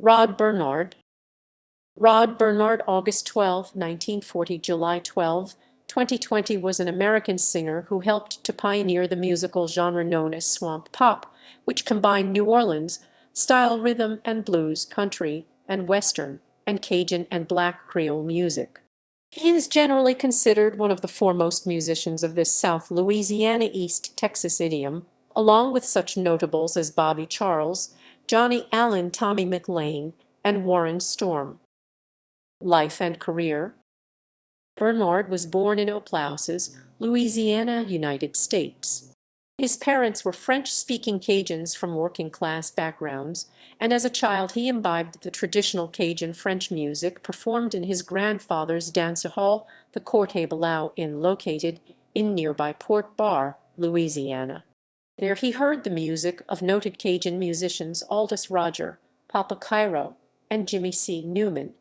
Rod Bernard. Rod Bernard, August 12, 1940, July 12, 2020, was an American singer who helped to pioneer the musical genre known as swamp pop, which combined New Orleans-style rhythm and blues, country and western, and Cajun and Black Creole music. He is generally considered one of the foremost musicians of this South Louisiana-east Texas idiom, along with such notables as Bobby Charles, Johnnie Allan, Tommy McLain, and Warren Storm. Life and career. Bernard was born in Oplausas, Louisiana, United States. His parents were French-speaking Cajuns from working-class backgrounds, and as a child he imbibed the traditional Cajun French music performed in his grandfather's dance hall, the Court Blau Inn, located in nearby Port Barre, Louisiana. There he heard the music of noted Cajun musicians Aldous Roger, Papa Cairo, and Jimmy C. Newman,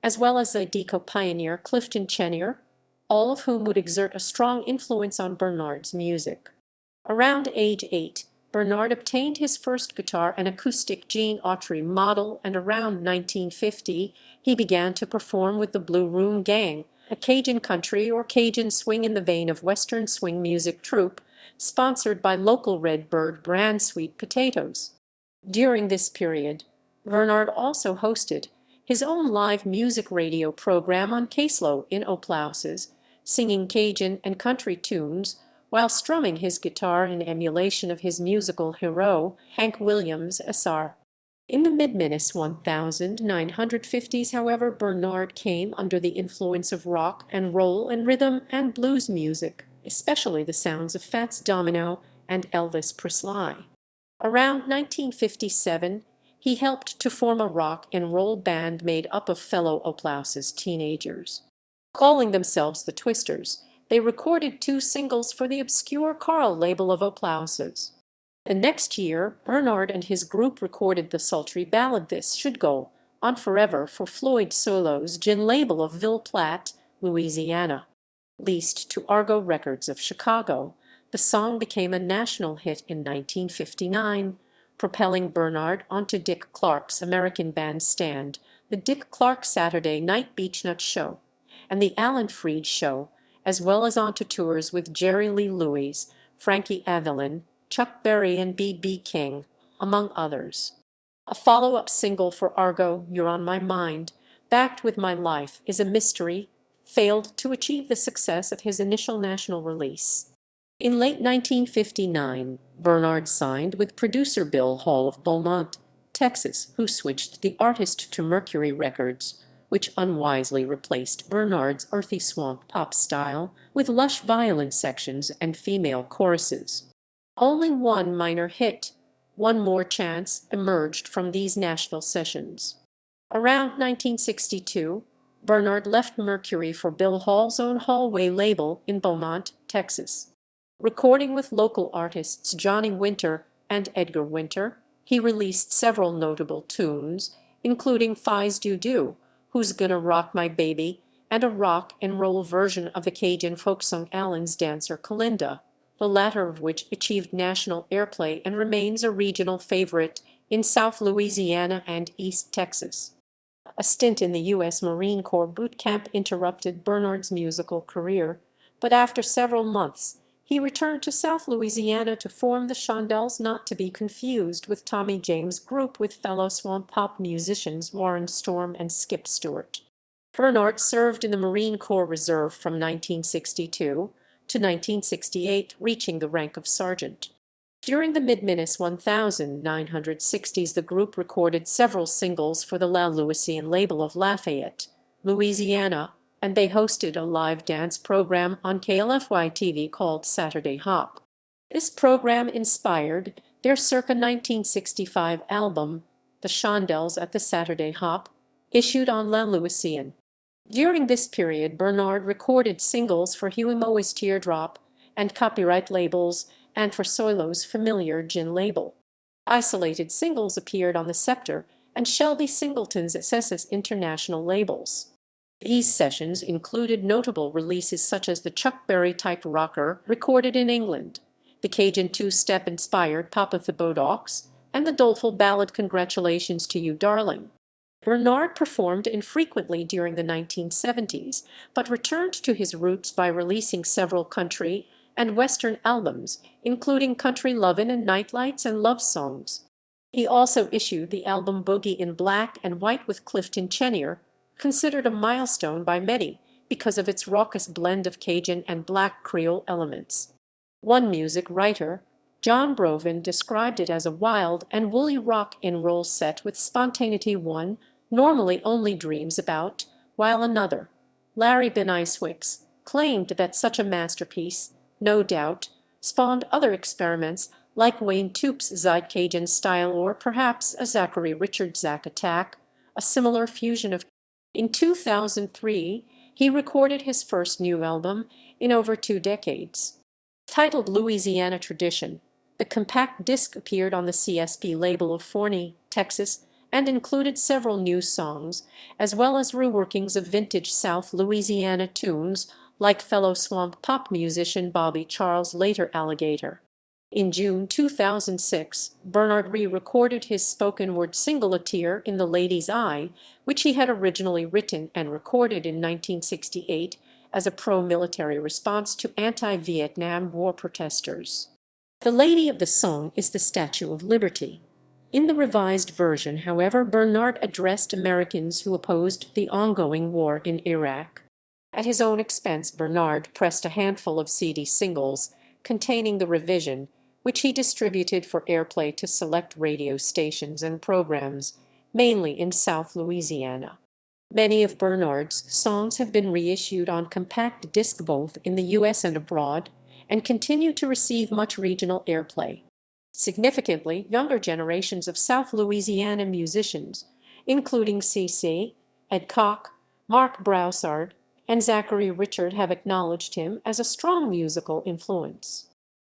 as well as Zydeco pioneer Clifton Chenier, all of whom would exert a strong influence on Bernard's music. Around age 8, Bernard obtained his first guitar, an acoustic Gene Autry model, and around 1950 he began to perform with the Blue Room Gang, a Cajun country or Cajun swing in the vein of Western swing music troupe, sponsored by local Red Bird brand sweet potatoes. During this period, Bernard also hosted his own live music radio program on Caselo in Oplausas, singing Cajun and country tunes while strumming his guitar in emulation of his musical hero, Hank Williams Sr. In the mid-1950s, however, Bernard came under the influence of rock and roll and rhythm and blues music, especially the sounds of Fats Domino and Elvis Presley. Around 1957, he helped to form a rock and roll band made up of fellow Oplausas teenagers. Calling themselves the Twisters, they recorded 2 singles for the obscure Carl label of Oplausas. The next year, Bernard and his group recorded the sultry ballad This Should Go On Forever for Floyd Solo's Gin label of Ville Platte, Louisiana. Leased to Argo Records of Chicago, the song became a national hit in 1959, propelling Bernard onto Dick Clark's American Bandstand, the Dick Clark Saturday Night Beachnut Show, and the Alan Freed Show, as well as onto tours with Jerry Lee Lewis, Frankie Avalon, Chuck Berry, and B.B. King, among others. A follow-up single for Argo, You're on My Mind, backed with My Life is a Mystery, failed to achieve the success of his initial national release. In late 1959, Bernard signed with producer Bill Hall of Beaumont, Texas, who switched the artist to Mercury Records, which unwisely replaced Bernard's earthy swamp pop style with lush violin sections and female choruses. Only one minor hit, One More Chance, emerged from these Nashville sessions. Around 1962, Bernard left Mercury for Bill Hall's own Hallway label in Beaumont, Texas. Recording with local artists Johnny Winter and Edgar Winter, he released several notable tunes, including Fi's Doo Doo, Who's Gonna Rock My Baby, and a rock and roll version of the Cajun folk song Allen's Dancer Calinda, the latter of which achieved national airplay and remains a regional favorite in South Louisiana and East Texas. A stint in the U.S. Marine Corps boot camp interrupted Bernard's musical career, but after several months, he returned to South Louisiana to form the Shondells, not to be confused with Tommy James' group with fellow swamp pop musicians Warren Storm and Skip Stewart. Bernard served in the Marine Corps Reserve from 1962 to 1968, reaching the rank of sergeant. During the mid-1960s, the group recorded several singles for the La Louisiane label of Lafayette, Louisiana, and they hosted a live dance program on KLFY-TV called Saturday Hop. This program inspired their circa 1965 album, The Shondells at the Saturday Hop, issued on La Louisiane. During this period, Bernard recorded singles for Huey Moe's Teardrop and Copyright labels and for Solo's familiar Gin label. Isolated singles appeared on the Scepter and Shelby Singleton's SS International labels. These sessions included notable releases such as the Chuck Berry-type rocker recorded in England, the Cajun two-step-inspired Papa the Bodocks, and the doleful ballad Congratulations to You, Darling. Bernard performed infrequently during the 1970s, but returned to his roots by releasing several country and Western albums, including Country Lovin' and Nightlights and Love Songs. He also issued the album Boogie in Black and White with Clifton Chenier, considered a milestone by many because of its raucous blend of Cajun and Black Creole elements. One music writer, John Brovin, described it as a wild and woolly rock and roll set with spontaneity one normally only dreams about, while another, Larry Beniswix, claimed that such a masterpiece, no doubt, spawned other experiments like Wayne Toop's Cajun style or perhaps a Zachary Richard Zack Attack, a similar fusion of. In 2003, he recorded his first new album in over 2 decades. Titled Louisiana Tradition, the compact disc appeared on the CSP label of Forney, Texas, and included several new songs, as well as reworkings of vintage South Louisiana tunes like fellow swamp pop musician Bobby Charles' later Alligator. In June 2006, Bernard re-recorded his spoken word single A Tear in the Lady's Eye, which he had originally written and recorded in 1968 as a pro-military response to anti-Vietnam War protesters. The lady of the song is the Statue of Liberty. In the revised version, however, Bernard addressed Americans who opposed the ongoing war in Iraq. At his own expense, Bernard pressed a handful of CD singles containing the revision, which he distributed for airplay to select radio stations and programs, mainly in South Louisiana. Many of Bernard's songs have been reissued on compact disc both in the U.S. and abroad, and continue to receive much regional airplay. Significantly, younger generations of South Louisiana musicians, including C.C., Ed Koch, Mark Broussard, and Zachary Richard, have acknowledged him as a strong musical influence.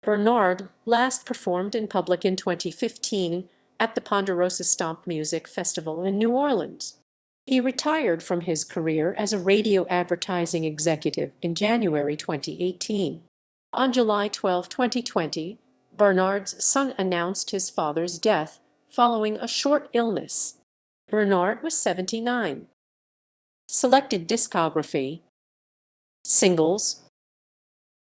Bernard last performed in public in 2015 at the Ponderosa Stomp Music Festival in New Orleans. He retired from his career as a radio advertising executive in January 2018. On July 12, 2020, Bernard's son announced his father's death following a short illness. Bernard was 79. Selected discography. Singles.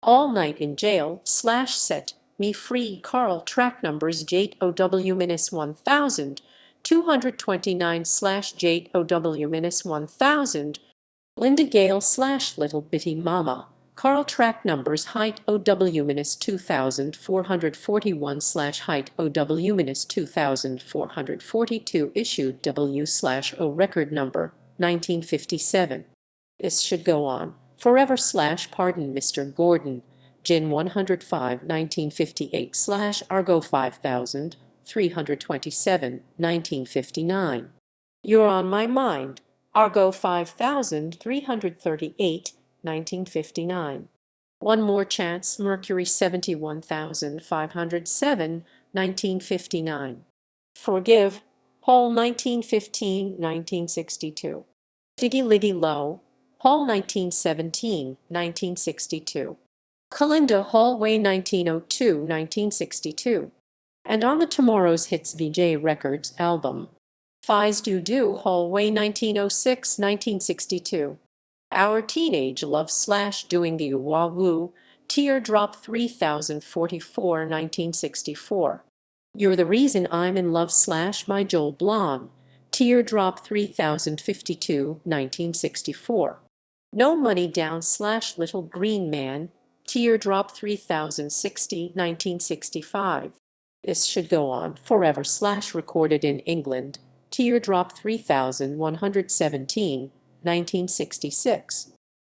All Night in Jail /Set Me Free Carl track numbers JOW-1000, 229/JOW-1000, Linda Gale /Little Bitty Mama, Carl track numbers height OW-2441/height OW-2442 issued W/O record number 1957. This should go on forever /Pardon Mr. Gordon, Gin 105 1958 Argo 5000 327 1959. You're on My Mind, Argo 5338 1959. One More Chance, Mercury 71507 1959. Forgive, Hall 1915 1962. Diggy Liggy Low, Hall 1917 1962. Kalinda Hallway 1902 1962. And on the Tomorrow's Hits VJ Records album. Fies Do Do Hallway 1906 1962. Our Teenage Love /Doing the Wah-Woo, Teardrop 3044 1964. You're the Reason I'm in Love /My Joel Blon, Teardrop 3052 1964. No Money Down /Little Green Man, Teardrop 3060 1965. This Should Go On Forever recorded in England, Teardrop 3117 1966.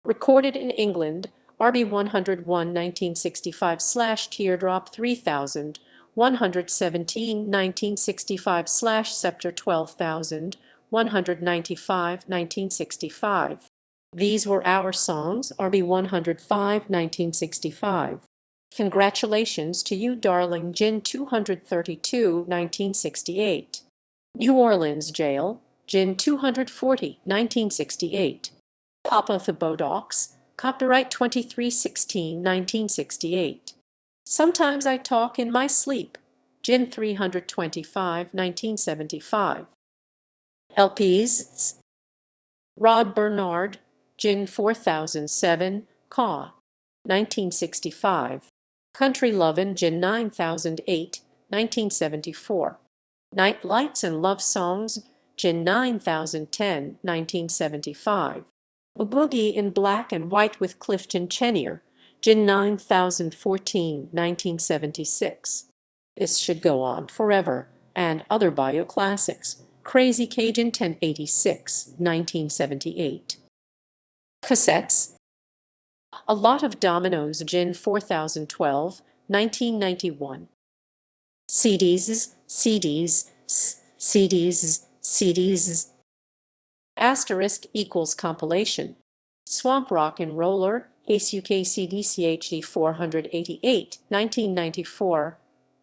Recorded in England, RB 101 1965 Teardrop 3117 1965 Scepter 12195 1965. These Were Our Songs, RB 105 1965. Congratulations to You Darling, Gin 232 1968. New Orleans Jail, Gin 240 1968. Papa the Bodocks, copyright 2316 1968. Sometimes I Talk in My Sleep, Gin 325 1975. LPs: Rod Bernard, Gin 4007, Caw. 1965. Country Lovin' Gin 9008, 1974. Night Lights and Love Songs, Gin 9010, 1975. A Boogie in Black and White with Clifton Chenier, Gin 9014, 1976. This Should Go On Forever, and Other Bioclassics, Crazy Cajun 1086, 1978. Cassettes: A Lot of Dominoes, Gin 4012, 1991. CDs. Asterisk equals compilation. Swamp Rock and Roller, ACUKCDCHD 488, 1994.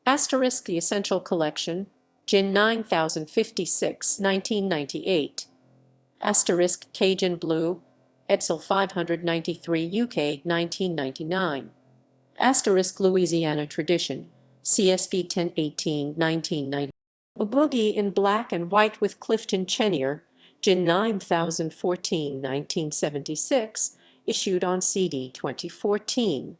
Asterisk The Essential Collection, Gin 9056, 1998. Asterisk Cajun Blue, Edsel 593 UK, 1999. Asterisk Louisiana Tradition, CSV 1018, 1990. A Boogie in Black and White with Clifton Chenier, Gin 9014, 1976, issued on CD 2014.